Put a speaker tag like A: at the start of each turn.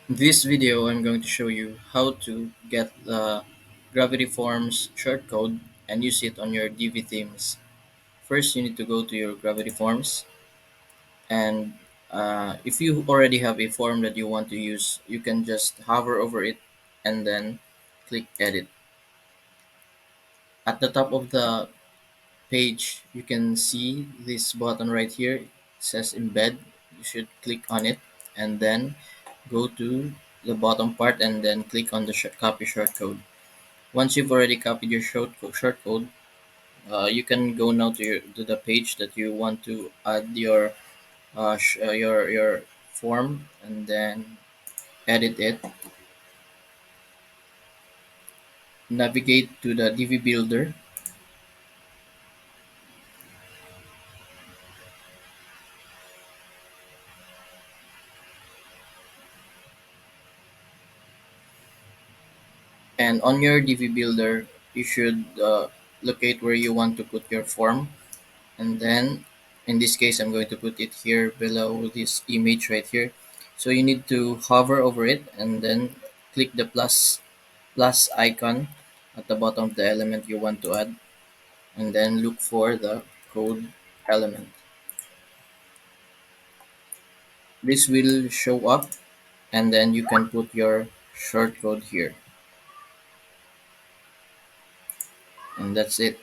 A: In this video, I'm going to show you how to get the gravityforms shortcode and use it on your divi themes. First, you need to go to your gravityforms, and if you already have a form that you want to use, you can just hover over it and then click edit. At the top of the page, you can see this button right here. It says embed. You should click on it and then go to the bottom part and then click on the copy shortcode. Once you've already copied your shortcode, you can go now to the page that you want to add your form and then edit it. Navigate to the divi builder and on your divi builder you should locate where you want to put your form, and then in this case I'm going to put it here below this image right here. So you need to hover over it and then click the plus icon at the bottom of the element you want to add, and then look for the code element. This will show up, and then you can put your short code here, and that's it.